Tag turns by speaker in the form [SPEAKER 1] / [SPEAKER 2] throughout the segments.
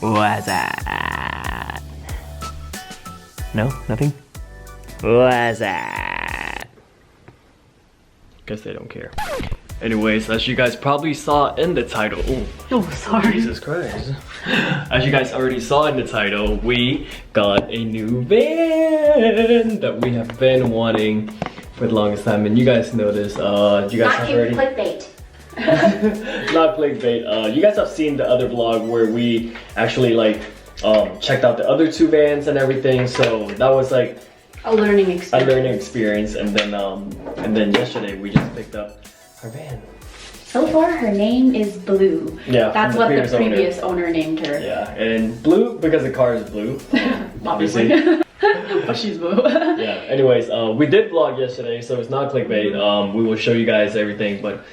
[SPEAKER 1] What's that? No, nothing? What's that? Guess they don't care. Anyways, as you guys probably saw in the title,
[SPEAKER 2] oh sorry.
[SPEAKER 1] Jesus Christ. As you guys already saw in the title, we got a new van that we have been wanting for the longest time, and you guys know this. You guys have already
[SPEAKER 2] clickbait.
[SPEAKER 1] not clickbait. You guys have seen the other vlog where we actually like checked out the other two vans and everything. So that was like
[SPEAKER 2] a learning experience.
[SPEAKER 1] And then yesterday we just picked up our van.
[SPEAKER 2] So far, her name is Blue.
[SPEAKER 1] Yeah,
[SPEAKER 2] that's what the previous owner named her.
[SPEAKER 1] Yeah, and Blue because the car is blue.
[SPEAKER 2] Obviously. But she's blue.
[SPEAKER 1] Yeah. Anyways, we did vlog yesterday, so it's not clickbait. We will show you guys everything, but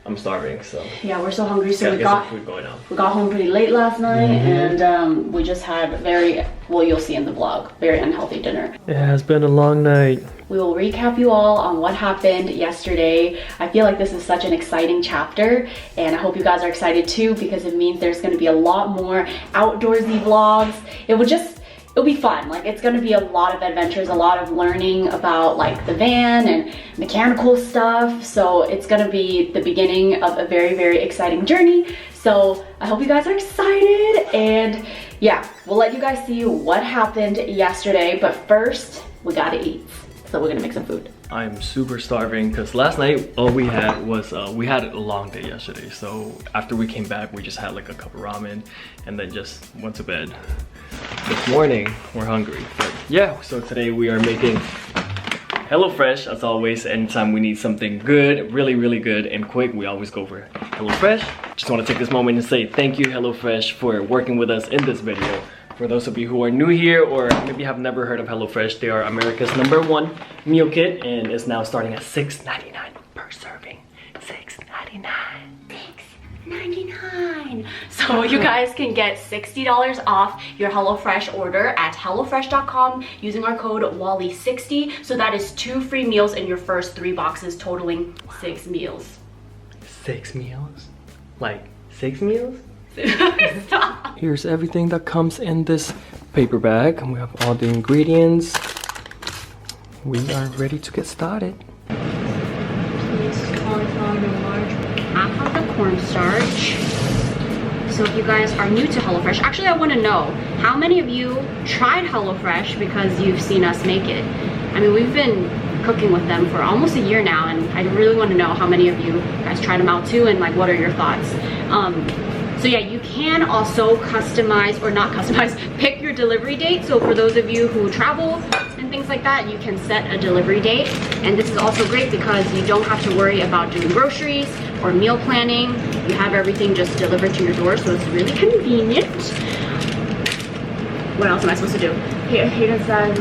[SPEAKER 1] I'm starving, so
[SPEAKER 2] yeah, we're so hungry. So
[SPEAKER 1] we got some food going on.
[SPEAKER 2] We got home pretty late last night, and we just had well, you'll see in the vlog, very unhealthy dinner.
[SPEAKER 1] It has been a long night.
[SPEAKER 2] We will recap you all on what happened yesterday. I feel like this is such an exciting chapter, and I hope you guys are excited too, because it means there's going to be a lot more outdoorsy vlogs. It'll be fun. Like, it's gonna be a lot of adventures, a lot of learning about like the van and mechanical stuff. So it's gonna be the beginning of a very, very exciting journey. So I hope you guys are excited, and yeah, we'll let you guys see what happened yesterday. But first, we gotta eat. So we're gonna make some food.
[SPEAKER 1] I'm super starving because last night all we had was we had a long day yesterday. So after we came back, we just had like a cup of ramen and then just went to bed. This morning we're hungry, but yeah, so today we are making HelloFresh. As always, anytime we need something good, really good and quick, we always go for HelloFresh. Just want to take this moment and say thank you, HelloFresh, for working with us in this video. For those of you who are new here or maybe have never heard of HelloFresh, they are America's #1 meal kit, and it's now starting at $6.99 per serving. $6.99.
[SPEAKER 2] $6.99. So you guys can get $60 off your HelloFresh order at HelloFresh.com using our code WALLIE60. So that is 2 free meals in your first 3 boxes, totaling 6 meals.
[SPEAKER 1] 6 meals? Like 6 meals?
[SPEAKER 2] Stop.
[SPEAKER 1] Here's everything that comes in this paper bag, and we have all the ingredients. We are ready to get started.
[SPEAKER 2] Half of the cornstarch. So if you guys are new to HelloFresh, actually I want to know how many of you tried HelloFresh because you've seen us make it. I mean, we've been cooking with them for almost a year now, and I really want to know how many of you guys tried them out too, and like what are your thoughts. So yeah, you can also customize, or not customize, pick your delivery date. So for those of you who travel and things like that, you can set a delivery date. And this is also great because you don't have to worry about doing groceries or meal planning. You have everything just delivered to your door, so it's really convenient. What else am I supposed to do? Here is the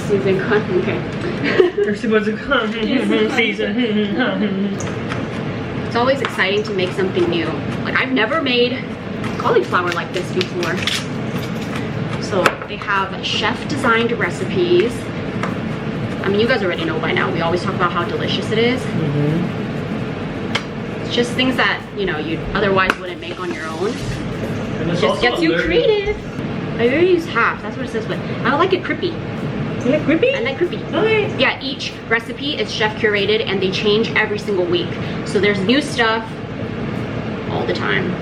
[SPEAKER 2] season. Okay.
[SPEAKER 1] You're supposed to come season.
[SPEAKER 2] It's always exciting to make something new. Like, I've never made cauliflower like this before. So they have chef designed recipes. I mean, you guys already know by now. We always talk about how delicious it is. It's just things that, you know, you otherwise wouldn't make on your own. It just gets you creative. I already use half, that's what it says, but I like it crispy.
[SPEAKER 1] You like crispy?
[SPEAKER 2] I like crispy.
[SPEAKER 1] Okay.
[SPEAKER 2] Yeah, each recipe is chef curated and they change every single week. So there's new stuff all the time.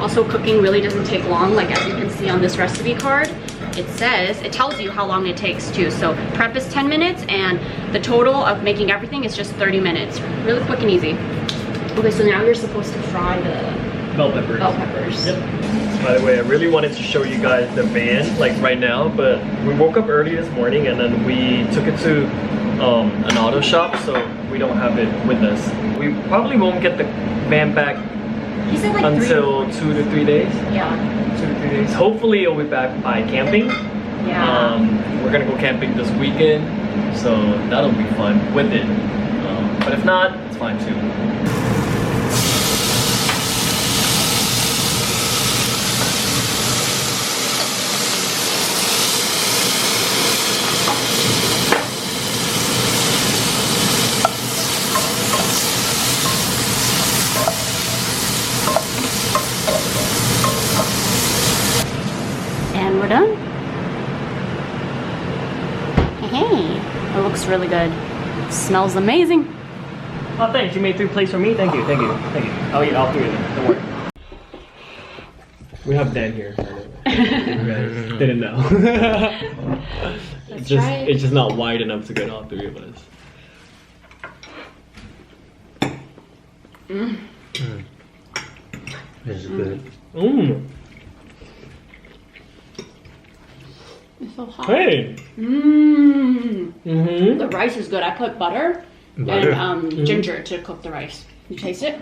[SPEAKER 2] Also, cooking really doesn't take long, like as you can see on this recipe card. It tells you how long it takes too. So prep is 10 minutes and the total of making everything is just 30 minutes. Really quick and easy. Okay, so now you're supposed to fry the
[SPEAKER 1] bell peppers.
[SPEAKER 2] Bell peppers.
[SPEAKER 1] Yep. By the way, I really wanted to show you guys the van like right now, but we woke up early this morning and then we took it to an auto shop, so we don't have it with us. We probably won't get the van back
[SPEAKER 2] He said like
[SPEAKER 1] until 2 to 3 days.
[SPEAKER 2] Yeah.
[SPEAKER 1] 2 to 3 days. Hopefully it'll be back by camping.
[SPEAKER 2] Yeah.
[SPEAKER 1] We're gonna go camping this weekend, so that'll be fun with it. But if not, it's fine too.
[SPEAKER 2] yummy. It looks really good. It smells amazing.
[SPEAKER 1] Oh, thanks. You made 3 plates for me. Thank you. Thank you. Thank you. I'll eat all 3 of them. Don't worry. We have Dan here. You guys didn't know. It's just not wide enough to get all 3 of us.
[SPEAKER 3] This is good.
[SPEAKER 2] It's so hot.
[SPEAKER 1] Hey.
[SPEAKER 2] The rice is good. I put butter and ginger to cook the rice. You taste it?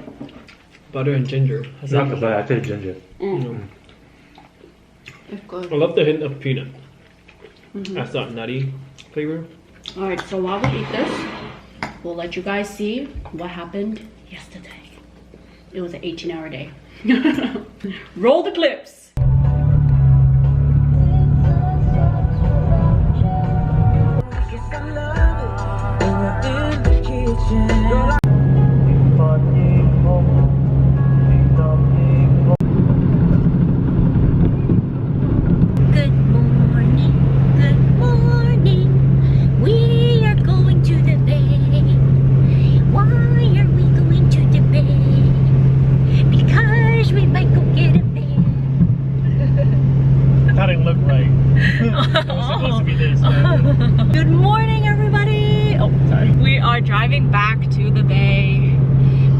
[SPEAKER 1] Butter and ginger.
[SPEAKER 3] Not the butter, I taste ginger.
[SPEAKER 2] It's good.
[SPEAKER 1] I love the hint of peanut. That's that nutty flavor.
[SPEAKER 2] Alright, so while we eat this, we'll let you guys see what happened yesterday. It was an 18-hour day. Roll the clips. Good morning, everybody. Oh, sorry. We are driving back to the bay.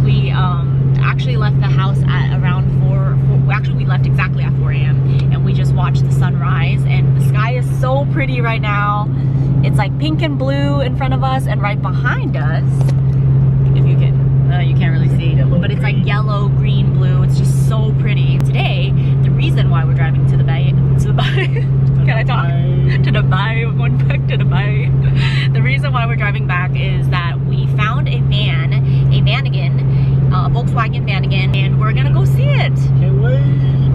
[SPEAKER 2] We actually left the house at around 4. Actually, we left exactly at 4 a.m. and we just watched the sunrise. And the sky is so pretty right now. It's like pink and blue in front of us, and right behind us, if you can, you can't really see, but it's like yellow, green, blue. It's just so pretty. Today, the reason why we're driving to the bay, can I talk? To the bay, we're going back to the bay. The reason why we're driving back is that we found a Vanagon, a Volkswagen Vanagon, and we're gonna go see it.
[SPEAKER 1] Can't wait.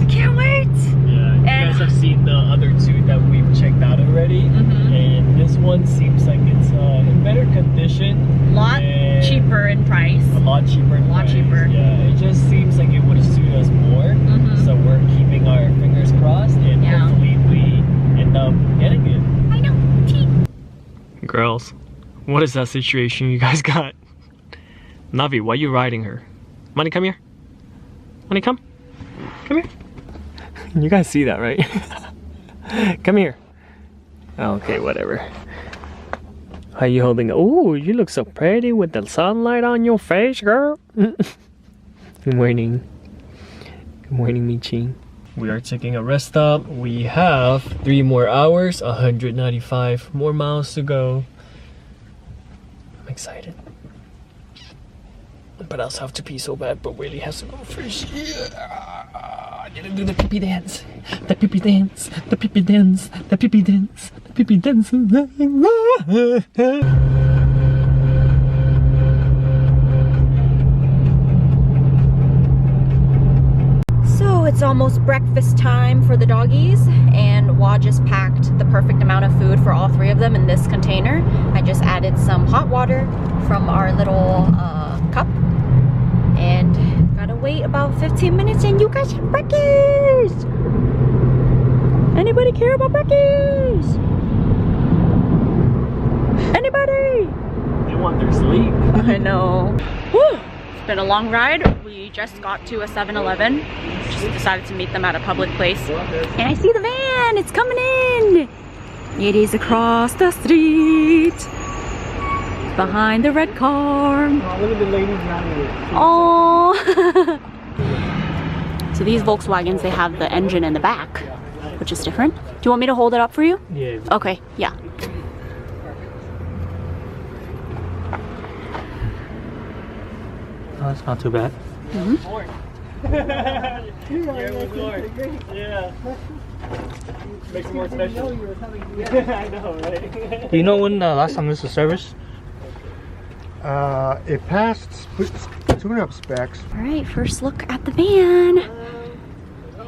[SPEAKER 2] Can't wait.
[SPEAKER 1] Yeah, you guys have seen the other 2 that we've checked out already, and this one seems like it's in better condition.
[SPEAKER 2] A lot cheaper in price.
[SPEAKER 1] A lot cheaper in price. Yeah, it just seems like it would suit us more. So we're keeping our fingers crossed, and hopefully we end up getting it.
[SPEAKER 2] I know.
[SPEAKER 1] Girls, what is that situation you guys got? Navi, why are you riding her? Money, come here. Money, come. Come here. You guys see that, right? Come here. Okay, whatever. How you holding it? Oh, you look so pretty with the sunlight on your face, girl. Good morning. Good morning, Michi. We are taking a rest stop. We have 3 more hours, 195 more miles to go. I'm excited. But I also have to pee so bad, but Weylie has to go first. Yeah. I gotta do the pee-pee dance. The pee-pee dance. The pee-pee dance. The pee-pee dance. The pee-pee dance.
[SPEAKER 2] So it's almost breakfast time for the doggies, and Wah just packed the perfect amount of food for all 3 of them in this container. I just added some hot water from our little cup, and gotta wait about 15 minutes and you guys have breakfast. Anybody care about breakfast? Anybody?
[SPEAKER 1] They want their sleep.
[SPEAKER 2] I know. Whew. It's been a long ride. We just got to a 7-Eleven. Just decided to meet them at a public place. And I see the van! It's coming in! It is across the street. Behind the red car.
[SPEAKER 1] Oh, look at the ladies running it.
[SPEAKER 2] Oh. So these Volkswagens, they have the engine in the back, which is different. Do you want me to hold it up for you?
[SPEAKER 1] Yeah.
[SPEAKER 2] Okay, yeah.
[SPEAKER 3] Oh, that's not too bad.
[SPEAKER 1] Yeah. Makes it more special. I know, right?
[SPEAKER 3] Do you know when last time this was serviced?
[SPEAKER 4] It passed tune-up specs.
[SPEAKER 2] All right, first look at the van.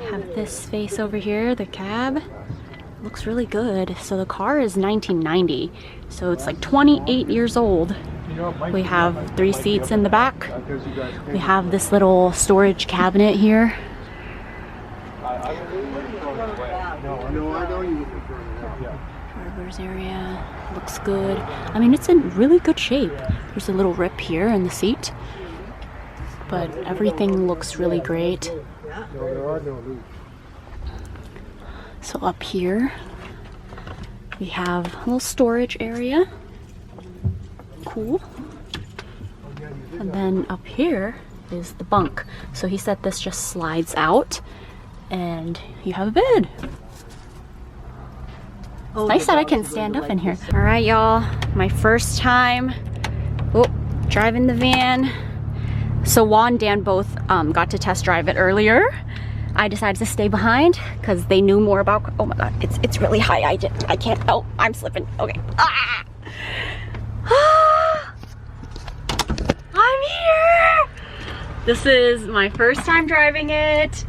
[SPEAKER 2] Have this space over here, the cab. Looks really good. So the car is 1990, so it's like 28 years old. We have 3 seats in the back. We have this little storage cabinet here. driver's area. Looks good. I mean, it's in really good shape. There's a little rip here in the seat, but everything looks really great. So up here we have a little storage area. Cool. And then up here is the bunk. So he said this just slides out and you have a bed. It's nice that I can stand up in here. All right, y'all, my first time driving the van. So Juan and Dan both got to test drive it earlier. I decided to stay behind because they knew more about, oh my God, it's really high. I can't, oh, I'm slipping, okay. Ah! I'm here! This is my first time driving it.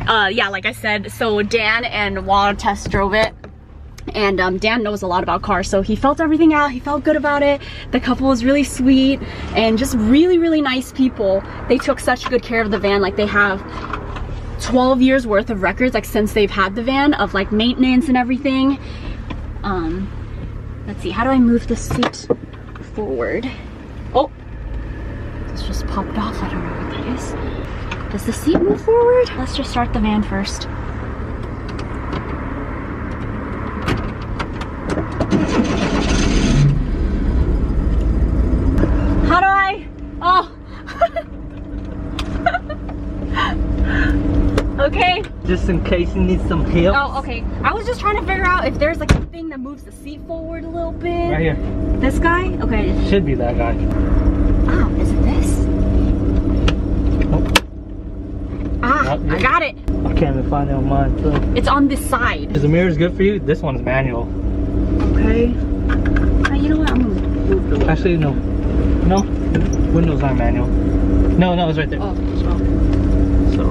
[SPEAKER 2] Yeah, like I said, so Dan and Juan test drove it. And Dan knows a lot about cars, so he felt everything out. He felt good about it. The couple was really sweet and just really, really nice people. They took such good care of the van. Like, they have 12 years worth of records, like, since they've had the van, of like maintenance and everything. Let's see, how do I move the seat forward? Oh, this just popped off. I don't know what that is. Does the seat move forward? Let's just start the van first. How do I? Oh. Okay.
[SPEAKER 3] Just in case you need some help.
[SPEAKER 2] Oh, okay. I was just trying to figure out if there's like a thing that moves the seat forward a little bit.
[SPEAKER 3] Right here.
[SPEAKER 2] This guy? Okay.
[SPEAKER 3] Should be that guy.
[SPEAKER 2] Oh, is it this?
[SPEAKER 3] Nope.
[SPEAKER 2] Ah,
[SPEAKER 3] Yep.
[SPEAKER 2] I got it.
[SPEAKER 3] I can't even find it on mine, so.
[SPEAKER 2] It's on this side.
[SPEAKER 3] Is the mirror good for you? This one's manual.
[SPEAKER 2] Okay. You know what? I'm gonna move the
[SPEAKER 3] Actually, no. No. Windows aren't manual. No, it's right there.
[SPEAKER 2] Oh,
[SPEAKER 3] So.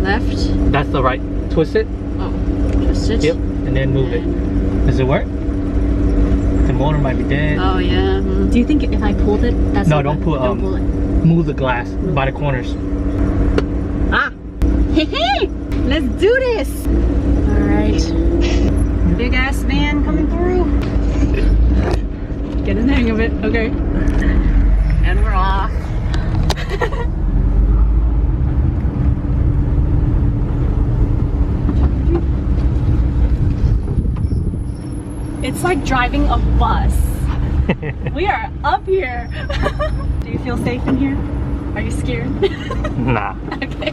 [SPEAKER 2] Left.
[SPEAKER 3] That's the right. Twist it.
[SPEAKER 2] Oh, twist it.
[SPEAKER 3] Yep. And then move it. Does it work? The motor might be dead.
[SPEAKER 2] Oh yeah. Do you think if I pulled it, that's
[SPEAKER 3] No,
[SPEAKER 2] not
[SPEAKER 3] don't
[SPEAKER 2] good?
[SPEAKER 3] pull.
[SPEAKER 2] Don't pull it.
[SPEAKER 3] Move the glass by the corners.
[SPEAKER 2] Ah. Hey, let's do this. All right. Big ass van coming through. Getting the hang of it. Okay. And we're off. It's like driving a bus. We are up here. Do you feel safe in here? Are you scared?
[SPEAKER 3] Nah.
[SPEAKER 2] Okay.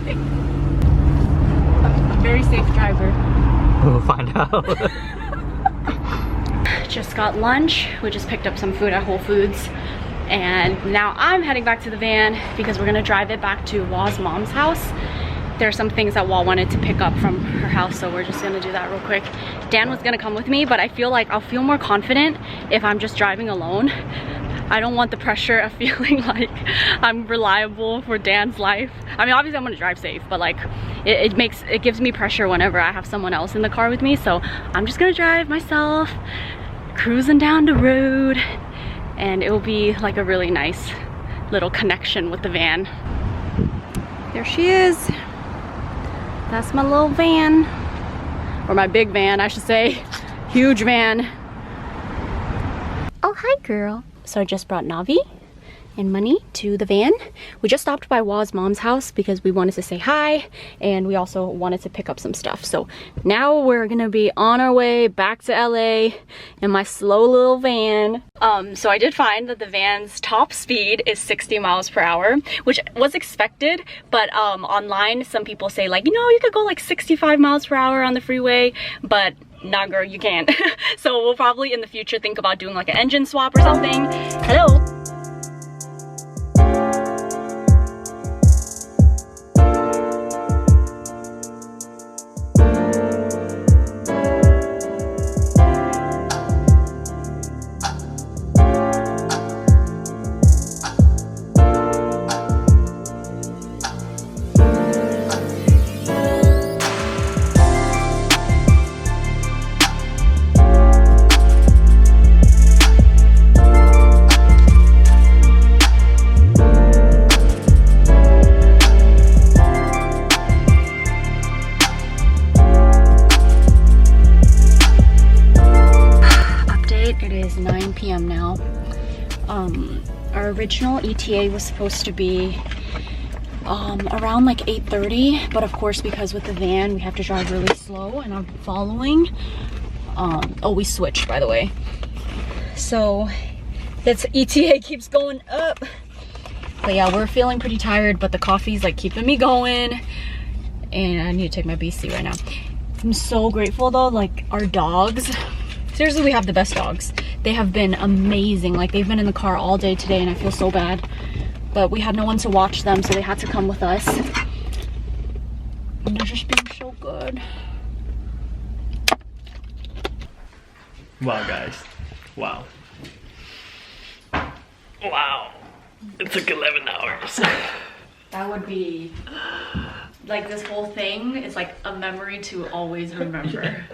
[SPEAKER 2] I'm a very safe driver.
[SPEAKER 3] We'll find out.
[SPEAKER 2] Just got lunch. We just picked up some food at Whole Foods. And now I'm heading back to the van because we're gonna drive it back to Wah's mom's house. There are some things that Wah wanted to pick up from her house, so we're just gonna do that real quick. Dan was gonna come with me, but I feel like I'll feel more confident if I'm just driving alone. I don't want the pressure of feeling like I'm reliable for Dan's life. I mean, obviously I'm gonna drive safe, but like it gives me pressure whenever I have someone else in the car with me. So I'm just gonna drive myself, cruising down the road, and it will be like a really nice little connection with the van. There she is. That's my little van, or my big van, I should say. Huge van. Oh, hi, girl. So I just brought Navi and Money to the van. We just stopped by Wah's mom's house because we wanted to say hi, and we also wanted to pick up some stuff. So now we're gonna be on our way back to LA in my slow little van. So I did find that the van's top speed is 60 miles per hour, which was expected, but online some people say, like, you know, you could go like 65 miles per hour on the freeway, but nah, girl, you can't. So we'll probably in the future think about doing like an engine swap or something. Hello. now. Our original ETA was supposed to be around like 8:30, but of course because with the van we have to drive really slow and I'm following. Oh, we switched by the way. So that's ETA keeps going up. But yeah, we're feeling pretty tired, but the coffee's like keeping me going. And I need to take my BC right now. I'm so grateful though, like our dogs. Seriously, we have the best dogs. They have been amazing. Like they've been in the car all day today and I feel so bad. But we had no one to watch them, so they had to come with us. And they're just being so good.
[SPEAKER 1] Wow, guys. Wow. Wow. It took 11 hours.
[SPEAKER 2] That would be, like this whole thing is like a memory to always remember.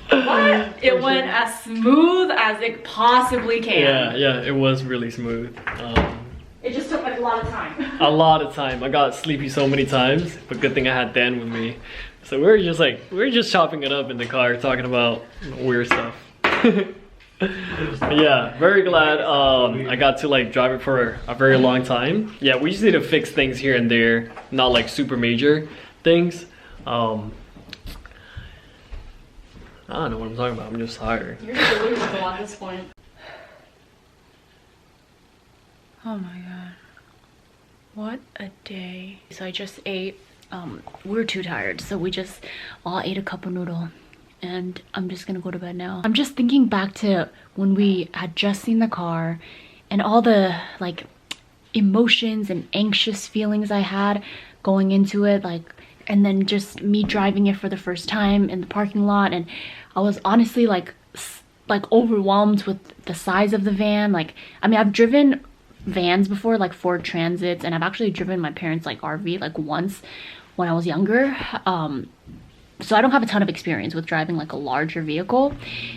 [SPEAKER 2] What? It went as smooth as it possibly can.
[SPEAKER 1] Yeah, it was really smooth.
[SPEAKER 2] It just took like a lot of time.
[SPEAKER 1] A lot of time. I got sleepy so many times, but good thing I had Dan with me. So we were just chopping it up in the car, talking about weird stuff. Yeah, very glad I got to like drive it for a very long time. Yeah, we just need to fix things here and there, not like super major things. I don't know what I'm talking about. I'm just tired.
[SPEAKER 2] You're delusional at this point. Oh my god. What a day. So I just ate. We were too tired, so we just all ate a cup of noodle. And I'm just gonna go to bed now. I'm just thinking back to when we had just seen the car and all the like emotions and anxious feelings I had going into it, like, and then just me driving it for the first time in the parking lot, and I was honestly like overwhelmed with the size of the van. Like, I mean, I've driven vans before, like Ford Transits, and I've actually driven my parents' like RV like once when I was younger. So I don't have a ton of experience with driving like a larger vehicle.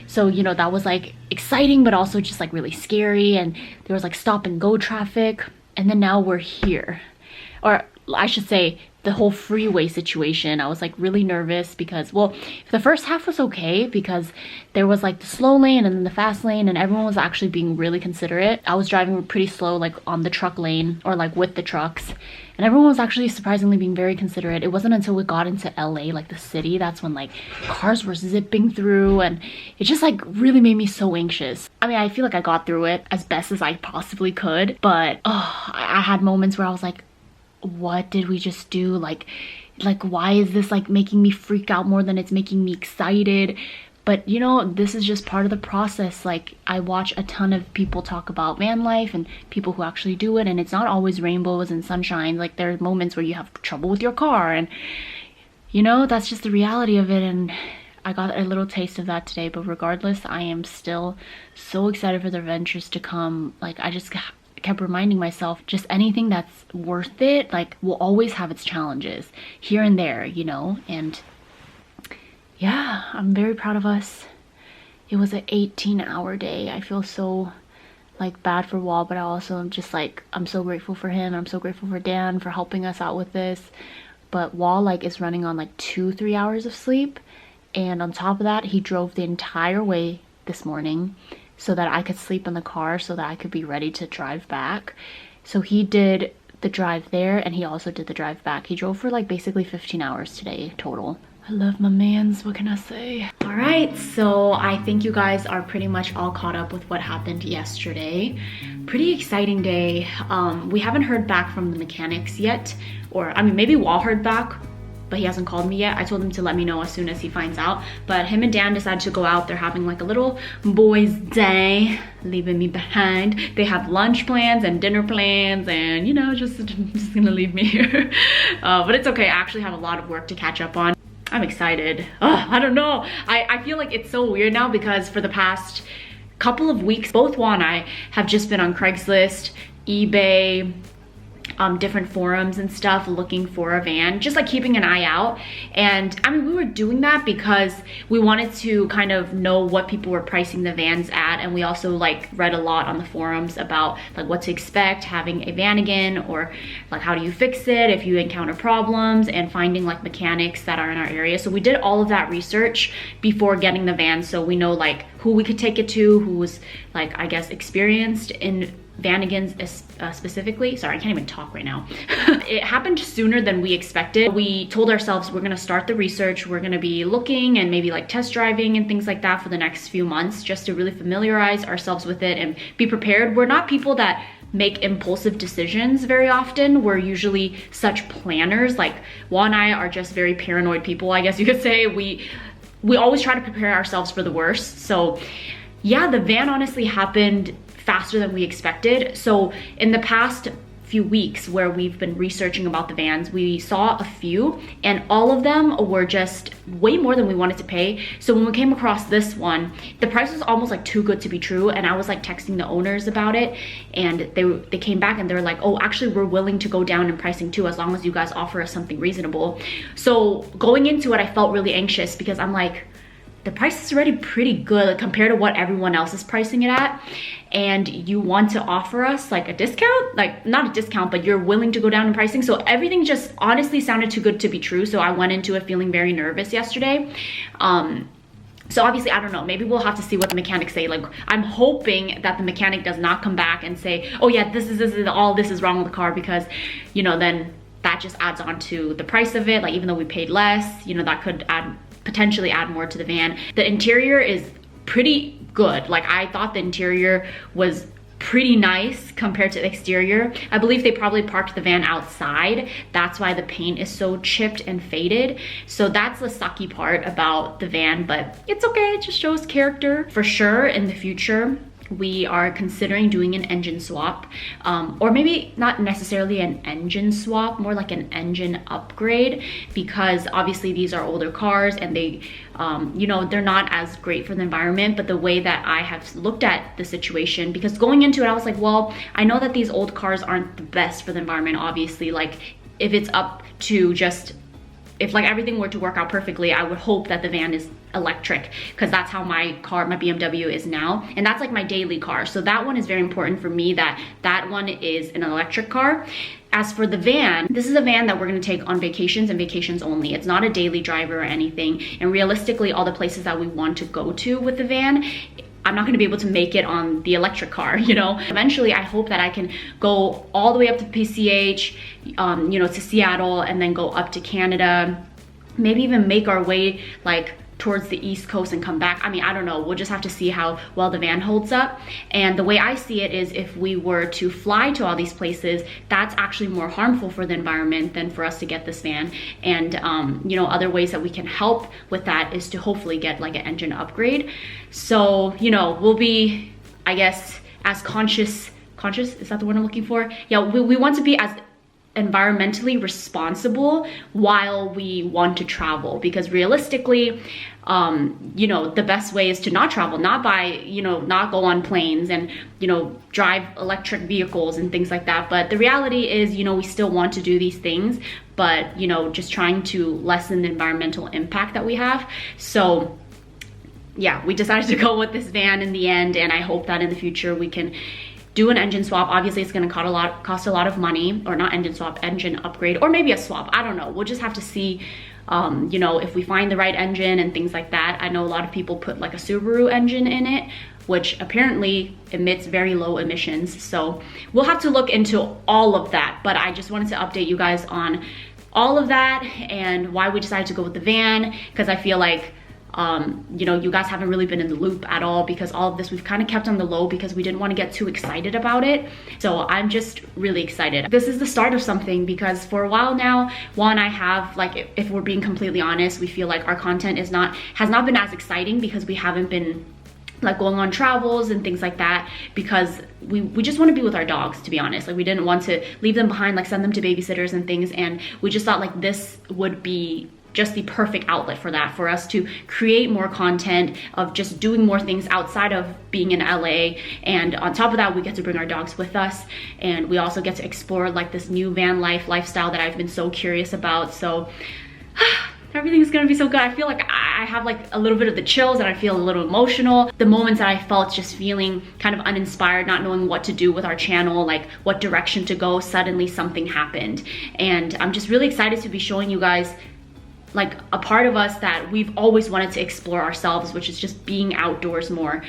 [SPEAKER 2] So, you know, that was like exciting, but also just like really scary. And there was like stop and go traffic. And then now we're here. Or I should say the whole freeway situation. I was like really nervous because, well, the first half was okay because there was like the slow lane and then the fast lane and everyone was actually being really considerate. I was driving pretty slow like on the truck lane or like with the trucks. And everyone was actually surprisingly being very considerate. It wasn't until we got into LA, like the city, that's when like cars were zipping through and it just like really made me so anxious. I mean, I feel like I got through it as best as I possibly could, but I had moments where I was like, what did we just do? Like why is this like making me freak out more than it's making me excited? But you know, this is just part of the process. Like, I watch a ton of people talk about van life and people who actually do it, and it's not always rainbows and sunshine. Like, there are moments where you have trouble with your car, and you know, that's just the reality of it. And I got a little taste of that today, but regardless, I am still so excited for the adventures to come. Like, I just kept reminding myself, just anything that's worth it, like, will always have its challenges here and there, you know. And yeah, I'm very proud of us. It was an 18-hour day. I feel so like bad for Wall, but I also am just like, I'm so grateful for him. I'm so grateful for Dan for helping us out with this. But Wall like is running on like 2-3 hours of sleep, and on top of that, he drove the entire way this morning so that I could sleep in the car so that I could be ready to drive back. So he did the drive there and he also did the drive back. He drove for like basically 15 hours today total. I love my mans, what can I say? All right, so I think you guys are pretty much all caught up with what happened yesterday. Pretty exciting day. We haven't heard back from the mechanics yet, or I mean, maybe Wall heard back, but he hasn't called me yet. I told him to let me know as soon as he finds out. But him and Dan decided to go out. They're having like a little boys' day, leaving me behind. They have lunch plans and dinner plans and, you know, just gonna leave me here. But it's okay, I actually have a lot of work to catch up on. I'm excited. I don't know. I feel like it's so weird now because for the past couple of weeks, both Wall and I have just been on Craigslist, eBay, different forums and stuff looking for a van, just like keeping an eye out. And I mean, we were doing that because we wanted to kind of know what people were pricing the vans at, and we also like read a lot on the forums about like what to expect having a Vanagon, or like how do you fix it if you encounter problems, and finding like mechanics that are in our area. So we did all of that research before getting the van, so we know like who we could take it to, who was like, I guess, experienced in Vanagons specifically. Sorry, I can't even talk right now. It happened sooner than we expected. We told ourselves we're gonna start the research, we're gonna be looking and maybe like test driving and things like that for the next few months, just to really familiarize ourselves with it and be prepared. We're not people that make impulsive decisions very often. We're usually such planners. Like Wall and I are just very paranoid people, I guess you could say. We always try to prepare ourselves for the worst. So yeah, the van honestly happened faster than we expected. So in the past few weeks where we've been researching about the vans, we saw a few and all of them were just way more than we wanted to pay. So when we came across this one, the price was almost like too good to be true, and I was like texting the owners about it, and they came back and they were like, oh, actually we're willing to go down in pricing too, as long as you guys offer us something reasonable. So going into it, I felt really anxious because I'm like, the price is already pretty good compared to what everyone else is pricing it at, and you want to offer us like a discount, like not a discount, but you're willing to go down in pricing. So everything just honestly sounded too good to be true. So I went into it feeling very nervous yesterday. So obviously, I don't know, maybe we'll have to see what the mechanics say. Like, I'm hoping that the mechanic does not come back and say, oh yeah, this is wrong with the car, because, you know, then that just adds on to the price of it. Like, even though we paid less, you know, that could potentially add more to the van. The interior is pretty good. Like, I thought the interior was pretty nice compared to the exterior. I believe they probably parked the van outside. That's why the paint is so chipped and faded. So that's the sucky part about the van, but it's okay. It just shows character. For sure, in the future, we are considering doing an engine swap, or maybe not necessarily an engine swap, more like an engine upgrade, because obviously these are older cars and they, you know, they're not as great for the environment. But the way that I have looked at the situation, because going into it, I was like, well, I know that these old cars aren't the best for the environment, obviously. Like, if it's up to just, if like everything were to work out perfectly, I would hope that the van is electric, because that's how my car, my BMW is now, and that's like my daily car. So that one is very important for me, that one is an electric car. As for the van, this is a van that we're going to take on vacations and vacations only. It's not a daily driver or anything, and realistically all the places that we want to go to with the van, I'm not gonna be able to make it on the electric car, you know? Eventually, I hope that I can go all the way up to PCH, you know, to Seattle, and then go up to Canada, maybe even make our way like towards the East Coast and come back. I mean, I don't know. We'll just have to see how well the van holds up. And the way I see it is, if we were to fly to all these places, that's actually more harmful for the environment than for us to get this van. And, you know, other ways that we can help with that is to hopefully get like an engine upgrade. So, you know, we'll be, I guess, as conscious, is that the word I'm looking for? Yeah, we want to be as environmentally responsible while we want to travel, because realistically, you know, the best way is to not travel, not by, you know, not go on planes and, you know, drive electric vehicles and things like that. But the reality is, you know, we still want to do these things, but, you know, just trying to lessen the environmental impact that we have. So yeah, we decided to go with this van in the end, and I hope that in the future we can do an engine swap. Obviously it's gonna cost a lot of money, or not engine swap, engine upgrade, or maybe a swap, I don't know. We'll just have to see, you know, if we find the right engine and things like that. I know a lot of people put like a Subaru engine in it, which apparently emits very low emissions. So we'll have to look into all of that, but I just wanted to update you guys on all of that and why we decided to go with the van, because I feel like, you know, you guys haven't really been in the loop at all, because all of this we've kind of kept on the low because we didn't want to get too excited about it. So I'm just really excited. This is the start of something, because for a while now, Wall and I have, like, if we're being completely honest, we feel like our content has not been as exciting because we haven't been like going on travels and things like that, because we just want to be with our dogs, to be honest. Like, we didn't want to leave them behind, like send them to babysitters and things, and we just thought like this would be just the perfect outlet for that, for us to create more content of just doing more things outside of being in LA. And on top of that, we get to bring our dogs with us, and we also get to explore like this new van lifestyle that I've been so curious about. So everything's gonna be so good. I feel like I have like a little bit of the chills, and I feel a little emotional. The moments that I felt just feeling kind of uninspired, not knowing what to do with our channel, like what direction to go, suddenly something happened. And I'm just really excited to be showing you guys like a part of us that we've always wanted to explore ourselves, which is just being outdoors more.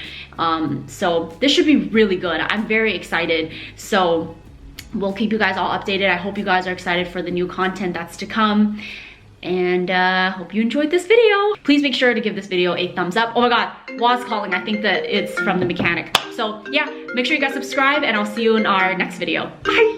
[SPEAKER 2] So this should be really good. I'm very excited. So we'll keep you guys all updated. I hope you guys are excited for the new content that's to come. And hope you enjoyed this video. Please make sure to give this video a thumbs up. Oh my God, Waz calling. I think that it's from the mechanic. So yeah, make sure you guys subscribe and I'll see you in our next video. Bye.